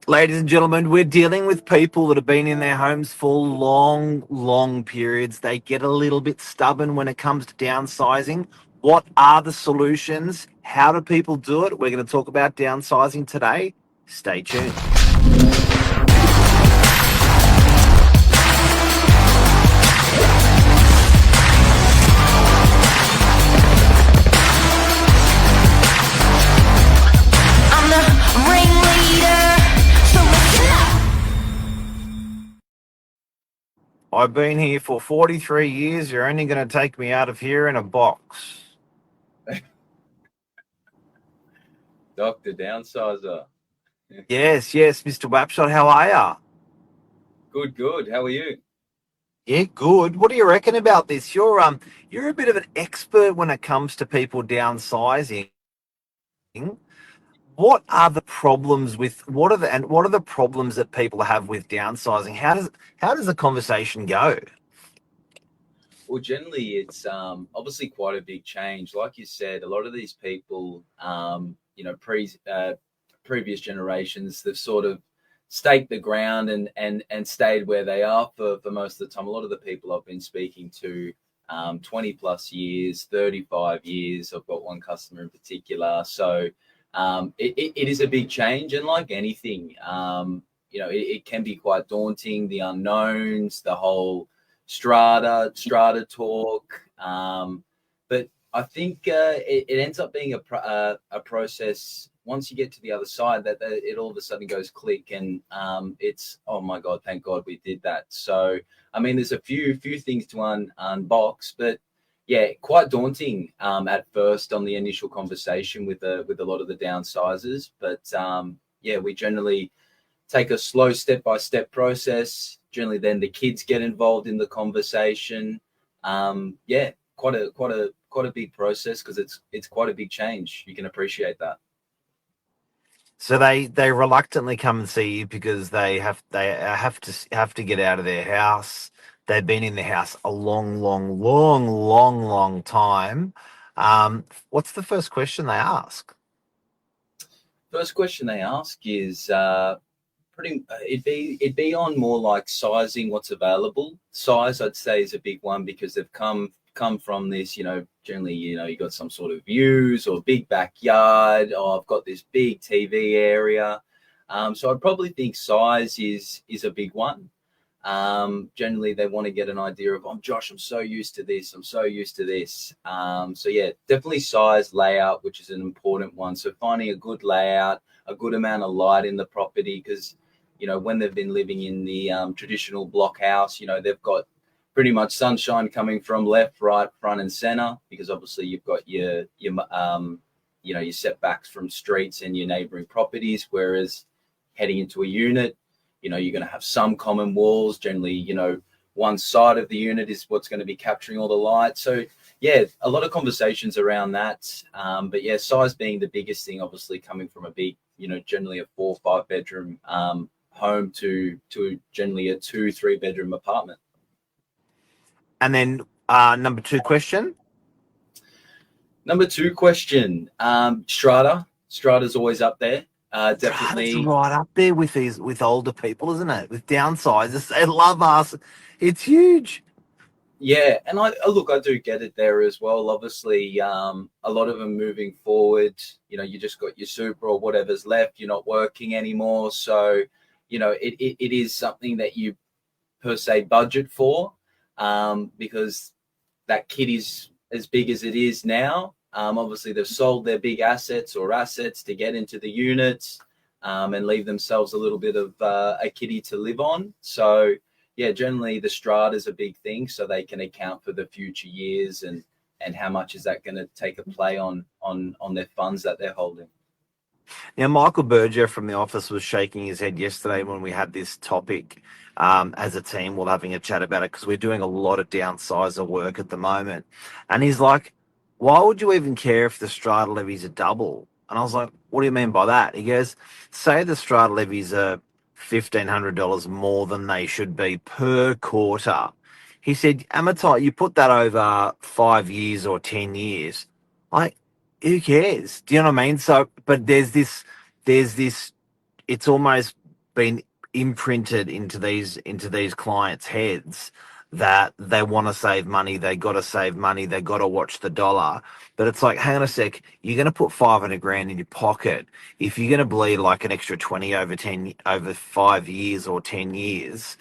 Ladies and gentlemen, we're dealing with people that have been in their homes for long, long periods. They get a little bit stubborn when it comes to downsizing. What are the solutions? How do people do it? We're going to talk about downsizing today. Stay tuned. I'm the ringleader, so listen up. I've been here for 43 years. You're only going to take me out of here in a box. Dr. Downsizer. Yes, Mr. Wapshot, how are ya? Good. How are you? Yeah, good. What do you reckon about this? You're a bit of an expert when it comes to people downsizing. What are the problems with what are the problems that people have with downsizing? How does the conversation go? Well, generally, it's obviously quite a big change. Like you said, a lot of these people, previous generations, they've sort of staked the ground and stayed where they are for most of the time. A lot of the people I've been speaking to, 20 plus years, 35 years. I've got one customer in particular. So it is a big change. And like anything, it can be quite daunting, the unknowns, the whole strata talk. But I think it ends up being a process once you get to the other side that it all of a sudden goes click and it's, oh my God, thank God we did that. So, I mean, there's a few things to unbox, but yeah, quite daunting at first on the initial conversation with a lot of the downsizers. But we generally take a slow step-by-step process. Generally, then the kids get involved in the conversation. Quite a big process because it's quite a big change. You can appreciate that. So they reluctantly come and see you because they have to get out of their house. They've been in the house a long time. What's the first question they ask? First question they ask is it'd be on more like sizing, what's available. Size, I'd say, is a big one because they've come from this, generally, you got some sort of views or big backyard, or I've got this big TV area. So I'd probably think size is a big one. Generally they want to get an idea of, Josh, I'm so used to this. So yeah, definitely size, layout, which is an important one. So finding a good layout, a good amount of light in the property, because when they've been living in the traditional block house, they've got pretty much sunshine coming from left, right, front, and center, because obviously you've got your setbacks from streets and your neighboring properties. Whereas heading into a unit, you're going to have some common walls. Generally, one side of the unit is what's going to be capturing all the light. So yeah, a lot of conversations around that. But yeah, size being the biggest thing, obviously coming from a big, generally a 4 or 5 bedroom home to generally a 2-3 bedroom apartment. And then number two question. Strata. Strata's always up there. Definitely. It's right up there with older people, isn't it? With downsizers, they love us. It's huge. Yeah, and I do get it there as well. Obviously, a lot of them moving forward, you just got your super or whatever's left. You're not working anymore, so it is something that you per se budget for, because that kit is as big as it is now. Obviously, they've sold their big assets to get into the units, and leave themselves a little bit of a kitty to live on. So yeah, generally the strata is a big thing, so they can account for the future years and how much is that going to take a play on their funds that they're holding. Now, Michael Berger from the office was shaking his head yesterday when we had this topic as a team. We're having a chat about it because we're doing a lot of downsizer work at the moment. And he's like, why would you even care if the strata levies are double? And I was like, what do you mean by that? He goes, say the strata levies are $1,500 more than they should be per quarter. He said, amortize, you put that over 5 years or 10 years. Like, who cares? Do you know what I mean? So, but there's this, it's almost been imprinted into these clients' heads that they want to save money, they got to save money, they got to watch the dollar. But it's like, hang on a sec, you're going to put 500 grand in your pocket. If you're going to bleed like an extra 20 over 5 years or 10 years,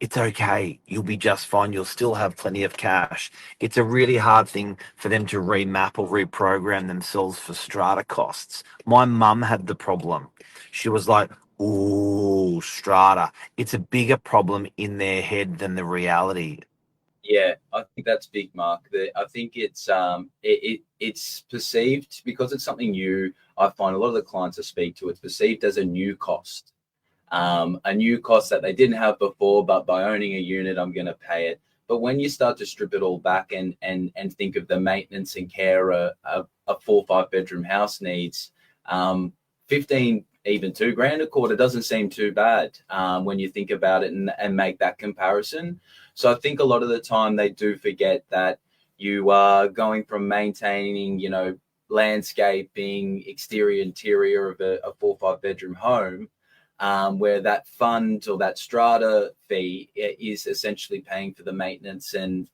it's okay. You'll be just fine. You'll still have plenty of cash. It's a really hard thing for them to remap or reprogram themselves for strata costs. My mum had the problem. She was like, ooh, strata. It's a bigger problem in their head than the reality. Yeah, I think that's big, Mark. I think it's perceived because it's something new. I find a lot of the clients I speak to, it's perceived as a new cost that they didn't have before, but by owning a unit, I'm going to pay it. But when you start to strip it all back and think of the maintenance and care a 4 or 5 bedroom house needs, 15, even 2 grand a quarter doesn't seem too bad when you think about it and make that comparison. So I think a lot of the time they do forget that you are going from maintaining, landscaping, exterior, interior of a 4 or 5 bedroom home, where that fund or that strata fee is essentially paying for the maintenance and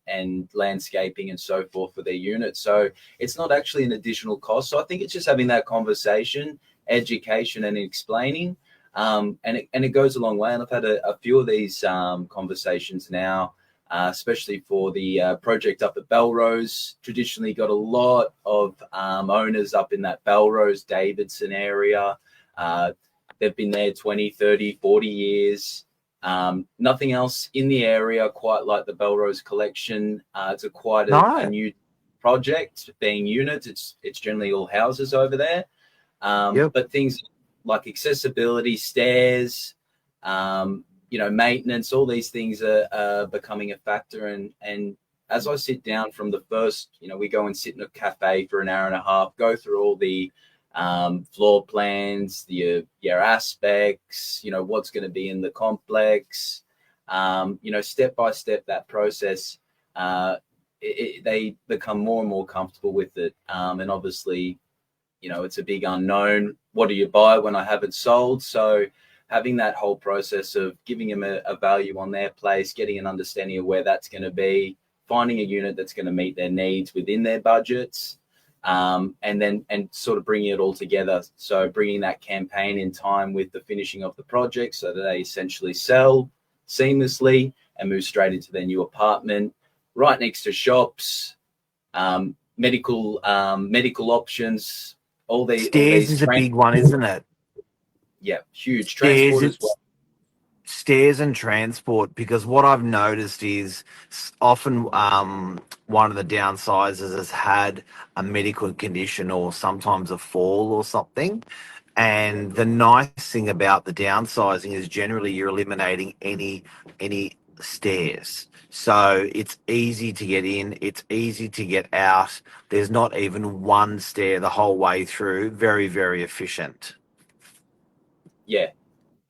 landscaping and so forth for their unit. So it's not actually an additional cost. So I think it's just having that conversation, education, and explaining. And it goes a long way. And I've had a few of these conversations now, especially for the project up at Belrose. Traditionally got a lot of owners up in that Belrose, Davidson area. They've been there 20, 30, 40 years. Nothing else in the area quite like the Belrose collection. It's quite a No. new project, being units. It's generally all houses over there. Yep. But things like accessibility, stairs, maintenance, all these things are becoming a factor. And as I sit down from the first, we go and sit in a cafe for an hour and a half, go through all the floor plans, your aspects, what's going to be in the complex, step by step, that process, they become more and more comfortable with it. And obviously, it's a big unknown. What do you buy when I have it sold? So having that whole process of giving them a value on their place, getting an understanding of where that's going to be, finding a unit that's going to meet their needs within their budgets, and sort of bringing it all together. So bringing that campaign in time with the finishing of the project so that they essentially sell seamlessly and move straight into their new apartment, right next to shops, medical options, all Stairs these is a big one, isn't it? yeah, huge Stairs, transport as well. it's stairs and transport, because what I've noticed is often one of the downsizers has had a medical condition or sometimes a fall or something. And the nice thing about the downsizing is generally you're eliminating any stairs. So it's easy to get in, it's easy to get out. There's not even one stair the whole way through. Very, very efficient. Yeah,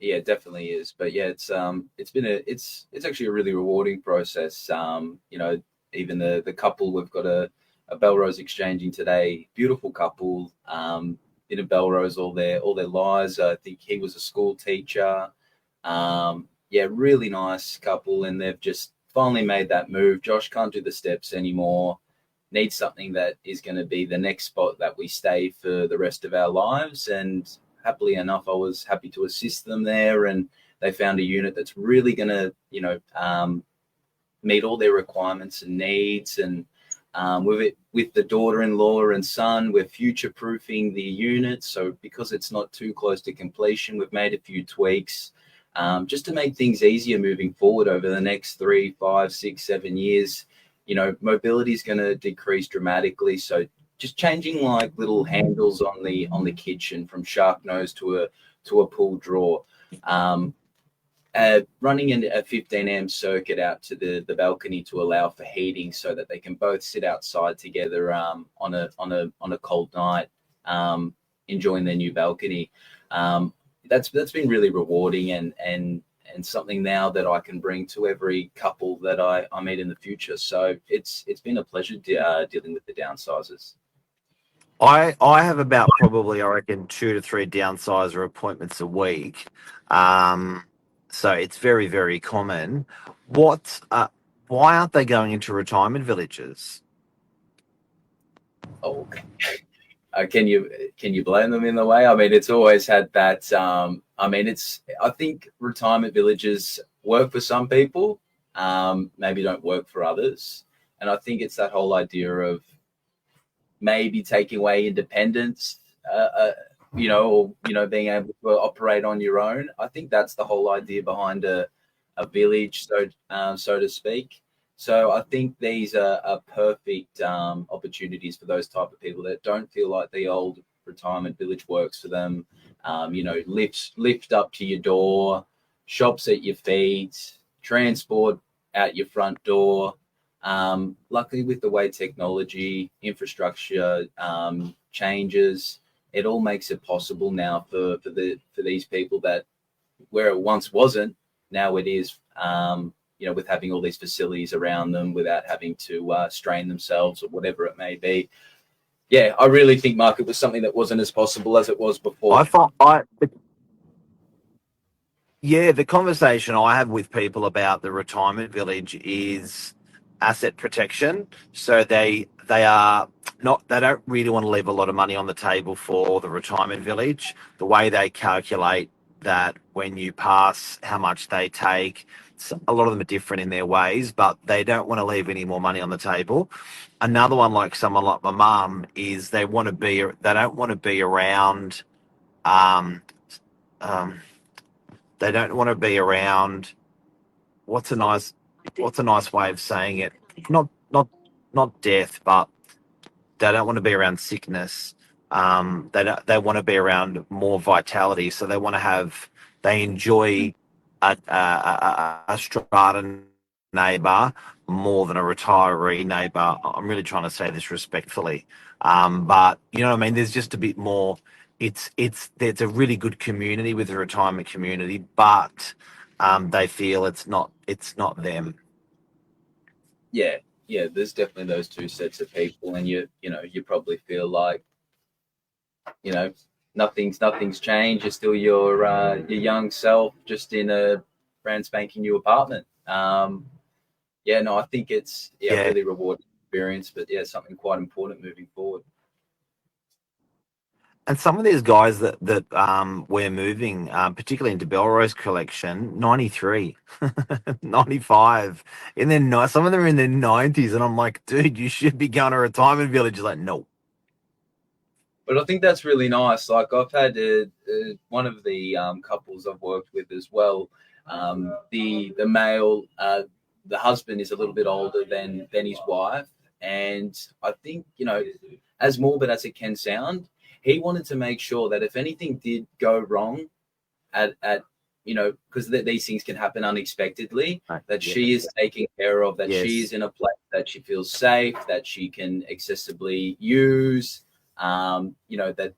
yeah, it definitely is. But yeah, it's actually a really rewarding process. Even the couple, we've got a Belrose exchanging today, beautiful couple, in a Belrose all their lives. I think he was a school teacher. Yeah, really nice couple, and they've just finally made that move. Josh can't do the steps anymore. Needs something that is going to be the next spot that we stay for the rest of our lives. And happily enough, I was happy to assist them there, and they found a unit that's really going to, meet all their requirements and needs. And with the daughter-in-law and son, we're future-proofing the unit. So because it's not too close to completion, we've made a few tweaks just to make things easier moving forward over the next 3, 5, 6, 7 years. Mobility is going to decrease dramatically. So just changing like little handles on the kitchen from shark nose to a pull drawer. Running a 15 amp circuit out to the balcony to allow for heating, so that they can both sit outside together on a cold night, enjoying their new balcony. That's been really rewarding and something now that I can bring to every couple that I meet in the future. So it's been a pleasure dealing with the downsizers. I have about probably, I reckon, 2 to 3 downsizer appointments a week. Um, so it's very, very common. What? Why aren't they going into retirement villages? Oh, can you blame them in the way? I mean, it's always had that. I mean, I think retirement villages work for some people, maybe don't work for others, and I think it's that whole idea of maybe taking away independence, or being able to operate on your own. I think that's the whole idea behind a village, so to speak. So I think these are perfect opportunities for those type of people that don't feel like the old retirement village works for them. Lift up to your door, shops at your feet, transport out your front door. Luckily, with the way technology, infrastructure changes, it all makes it possible now for these people that where it once wasn't, now it is. With having all these facilities around them without having to strain themselves or whatever it may be. Yeah, I really think, Mark, it was something that wasn't as possible as it was before. I find I Yeah, the conversation I have with people about the retirement village is asset protection. So they don't really want to leave a lot of money on the table for the retirement village. The way they calculate that when you pass, how much they take, a lot of them are different in their ways, but they don't want to leave any more money on the table. Another one, like someone like my mum, is they don't want to be around um, um, they don't want to be around what's a nice what's a nice way of saying it? Not death, but they don't want to be around sickness. They want to be around more vitality. So they enjoy a strata neighbour more than a retiree neighbour. I'm really trying to say this respectfully, but you know what I mean. There's just a bit more. It's a really good community with the retirement community, but they feel it's not them. Yeah, yeah. There's definitely those two sets of people, and you probably feel like you know nothing's changed. You're still your young self, just in a brand spanking new apartment. Yeah, no, I think it's a Yeah. really rewarding experience, but yeah, something quite important moving forward. And some of these guys that we're moving, particularly into Belrose collection, 93, 95, and then some of them are in their 90s, and I'm like, dude, you should be going to a retirement village. He's like, no. But I think that's really nice. Like I've had one of the couples I've worked with as well. The male, the husband is a little bit older than his wife, and I think as morbid as it can sound, he wanted to make sure that if anything did go wrong at because these things can happen unexpectedly, that Yeah. she is taken care of, that she Yes. is in a place that she feels safe, that she can accessibly use. That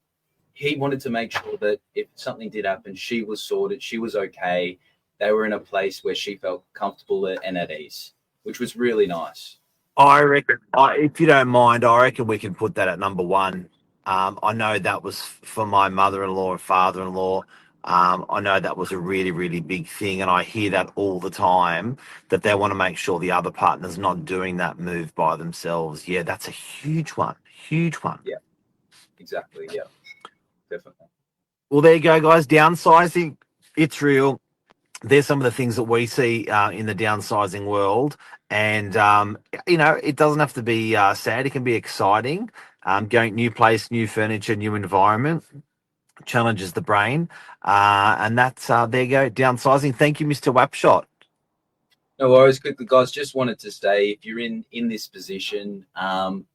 he wanted to make sure that if something did happen, she was sorted, she was okay. They were in a place where she felt comfortable and at ease, which was really nice. If you don't mind, I reckon we can put that at number one. I know that was for my mother-in-law and father-in-law. I know that was a really, really big thing, and I hear that all the time that they want to make sure the other partner's not doing that move by themselves. Yeah, that's a huge one. Huge one. Yeah, exactly. Yeah, definitely. Well, there you go, guys. Downsizing, it's real. There's some of the things that we see in the downsizing world. And, it doesn't have to be sad. It can be exciting. Going new place, new furniture, new environment challenges the brain. And that's, there you go, downsizing. Thank you, Mr. Wapshot. No worries. Quickly, guys, just wanted to say if you're in this position,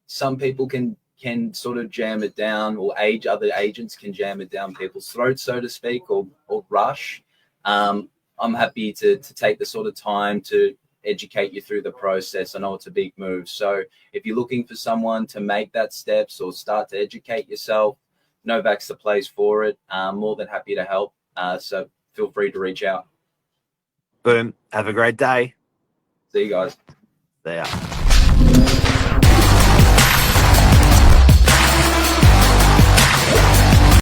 some people can sort of jam it down, or other agents can jam it down people's throats, so to speak, or rush. I'm happy to take the sort of time to educate you through the process. I know it's a big move, so if you're looking for someone to make that steps or start to educate yourself, Novak's the place for it. More than happy to help. So feel free to reach out. Boom. Have a great day. See you guys. There.